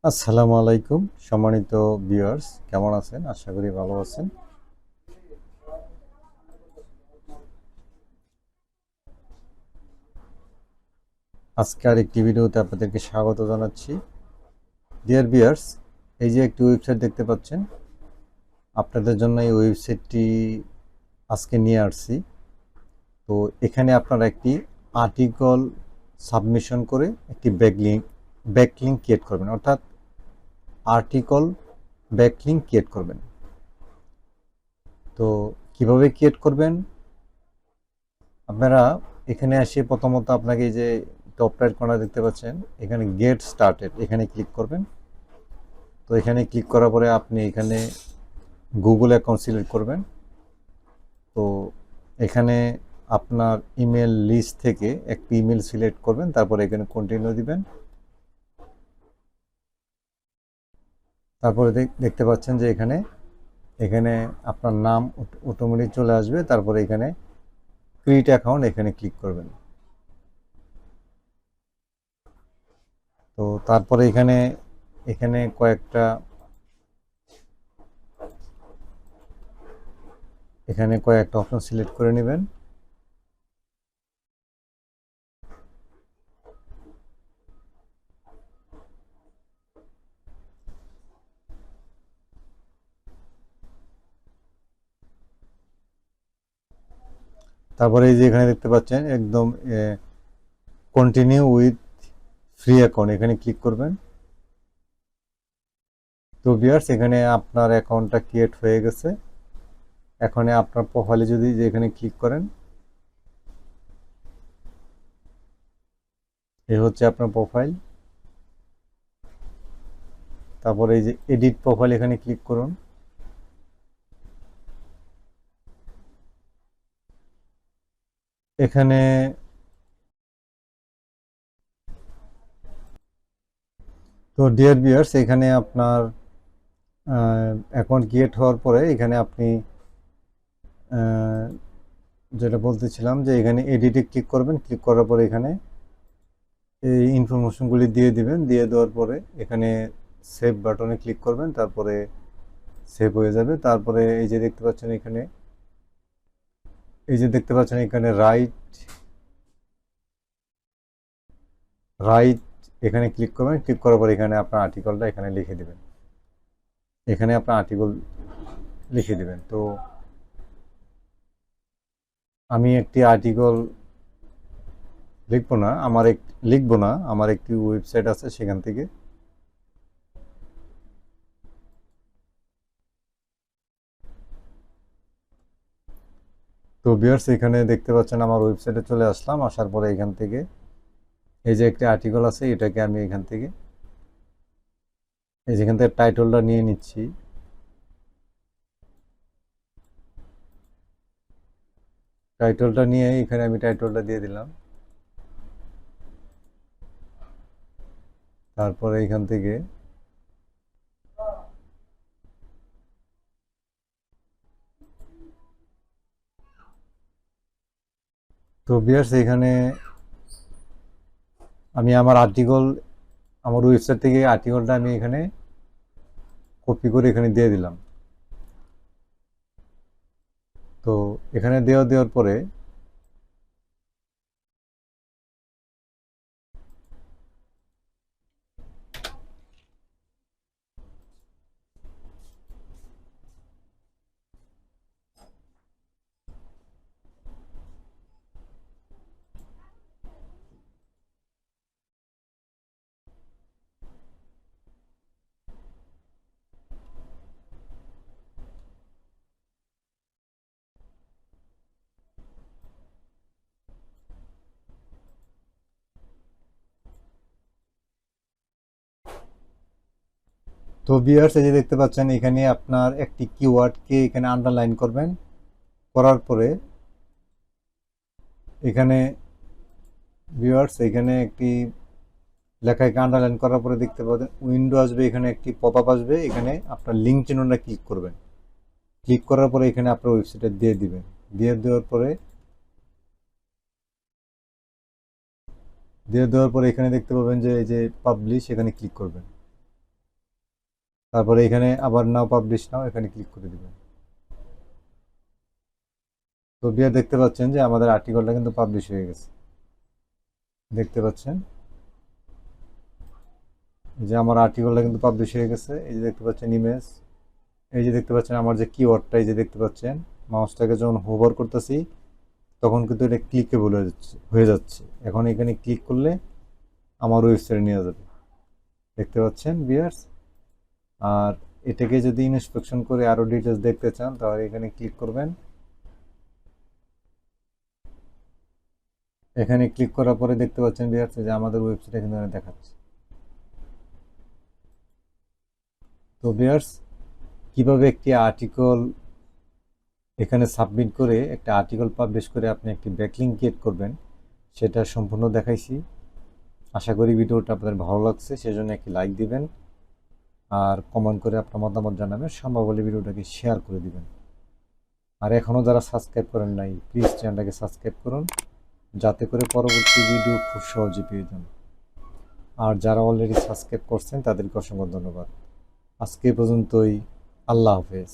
আসসালামু আলাইকুম সম্মানিত ভিউয়ার্স, কেমন আছেন? আশা করি ভালো আছেন। আজকে আর একটি ভিডিওতে আপনাদেরকে স্বাগত জানাচ্ছি। ডিয়ার ভিউয়ার্স, এই যে একটি ওয়েবসাইট দেখতে পাচ্ছেন, আপনাদের জন্য এই ওয়েবসাইটটি আজকে নিয়ে আসছি। তো এখানে আপনারা একটি আর্টিকেল সাবমিশন করে একটি ব্যাকলিঙ্ক ক্রিয়েট করবেন, অর্থাৎ আর্টিকেল ব্যাকলিঙ্ক ক্রিয়েট করবেন। তো কিভাবে ক্রিয়েট করবেন আপনারা এখানে এসে প্রথমত আপনাকে এই যে টপ রাইট কর্নার দেখতে পাচ্ছেন, এখানে গেট স্টার্টেড এখানে ক্লিক করবেন। তো এখানে ক্লিক করার পরে আপনি এখানে গুগল অ্যাকাউন্ট সিলেক্ট করবেন। তো এখানে আপনার ইমেল লিস্ট থেকে একটি ইমেল সিলেক্ট করবেন, তারপরে এখানে কন্টিনিউ দিবেন। তারপরে দেখতে পাচ্ছেন যে এখানে এখানে আপনার নাম অটোমেটিক চলে আসবে। তারপরে এখানে ক্রিয়েট অ্যাকাউন্ট এখানে ক্লিক করবেন। তো তারপরে এখানে এখানে কয়েকটা অপশন সিলেক্ট করে নেবেন। তারপরে এই যে এখানে দেখতে পাচ্ছেন একদম কন্টিনিউ উইথ ফ্রি অ্যাকাউন্ট এখানে ক্লিক করবেন। তো ভিউয়ার্স, এখানে আপনার অ্যাকাউন্টটা ক্রিয়েট হয়ে গেছে। এখন আপনার প্রোফাইলে যদি যে এখানে ক্লিক করেন, এই হচ্ছে আপনার প্রোফাইল। তারপরে এই যে এডিট প্রোফাইল এখানে ক্লিক করুন। এখানে তো ডিয়ার ভিউয়ার্স, এখানে আপনার অ্যাকাউন্ট ক্রিয়েট হওয়ার পরে এখানে আপনি যেটা বলতেছিলাম যে এখানে এডিটে ক্লিক করবেন। ক্লিক করার পরে এখানে এই ইনফরমেশনগুলি দিয়ে দিবেন। দিয়ে দেওয়ার পরে এখানে সেভ বাটনে ক্লিক করবেন, তারপরে সেভ হয়ে যাবে। তারপরে এই যে দেখতে পাচ্ছেন এখানে রাইট রাইট এখানে ক্লিক করবেন। ক্লিক করার পর এখানে আপনার আর্টিকেলটা এখানে লিখে দিবেন। এখানে আপনার আর্টিকেল লিখে দিবেন। তো আমি একটি আর্টিকেল লিখবো না, আমার একটি ওয়েবসাইট আছে সেখান থেকে। তো ভিউয়ার্স, এখানে দেখতে পাচ্ছেন আমার ওয়েবসাইটে চলে আসলাম। আসার পরে এখান থেকে এই যে একটি আর্টিকেল আছে, এটাকে আমি এখান থেকে যেখান থেকে টাইটেলটা নিয়ে নিচ্ছি। টাইটেলটা নিয়ে এখানে আমি টাইটেলটা দিয়ে দিলাম। তারপরে এখান থেকে তো ভিউয়ার্স, এখানে আমি আমার ওয়েবসাইট থেকে আর্টিকেলটা আমি এখানে কপি করে এখানে দিয়ে দিলাম। তো এখানে দেওয়ার পরে তো ভিউয়ার্স, এই যে দেখতে পাচ্ছেন এখানে আপনার একটি কিওয়ার্ডকে এখানে আন্ডারলাইন করবেন। করার পরে এখানে ভিউয়ার্স, এখানে একটি লেখাকে আন্ডারলাইন করার পরে দেখতে পাবেন উইন্ডো আসবে, এখানে একটি পপআপ আসবে। এখানে আপনার লিঙ্ক চিহ্নটা ক্লিক করবেন। ক্লিক করার পরে এখানে আপনার ওয়েবসাইটে দিয়ে দিবেন। দিয়ে দেওয়ার পরে এখানে দেখতে পাবেন যে এই যে পাবলিশ, এখানে ক্লিক করবেন। তারপরে এখানে আবার নাও পাবলিশ নাও এখানে ক্লিক করে দিবেন। তো বিয়ার দেখতে পাচ্ছেন যে আমাদের আর্টিকেলটা কিন্তু পাবলিশ হয়ে গেছে। দেখতে পাচ্ছেন যে আমার আর্টিকেলটা কিন্তু পাবলিশ হয়ে গেছে। এই যে দেখতে পাচ্ছেন ইমেজ, এই যে দেখতে পাচ্ছেন আমার যে কিওয়ার্ডটা, এই যে দেখতে পাচ্ছেন মাউসটাকে যখন হোভার করতেছি তখন কিন্তু এটা ক্লিকেবল হয়ে যাচ্ছে। এখন এখানে ক্লিক করলে আমার ওয়েবসাইটে নিয়ে যাবে। দেখতে পাচ্ছেন ভিউয়ার্স। আর এটাকে যদি ইন্সপেকশন করে আরো ডিটেলস দেখতে চান তাহলে এখানে ক্লিক করবেন। এখানে ক্লিক করার পরে দেখতে পাচ্ছেন ভিউয়ার্স যে আমাদের ওয়েবসাইট এখানে দেখাচ্ছে। তো ভিউয়ার্স, কিভাবে একটি আর্টিকেল এখানে সাবমিট করে একটা আর্টিকেল পাবলিশ করে আপনি একটি ব্যাকলিঙ্ক ক্রিয়েট করবেন সেটা সম্পূর্ণ দেখাইছি। আশা করি ভিডিওটা আপনাদের ভালো লাগছে, সেজন্য একটি লাইক দিবেন আর কমেন্ট করে আপনার মতামত জানাবেন। সম্ভব হলে ভিডিওটাকে শেয়ার করে দিবেন। আর এখনও যারা সাবস্ক্রাইব করেন নাই প্লিজ চ্যানেলটাকে সাবস্ক্রাইব করুন, যাতে করে পরবর্তী ভিডিও খুব সহজে পেয়ে যান। আর যারা অলরেডি সাবস্ক্রাইব করছেন তাদেরকে অসংখ্য ধন্যবাদ। আজকে পর্যন্তই। আল্লাহ হাফেজ।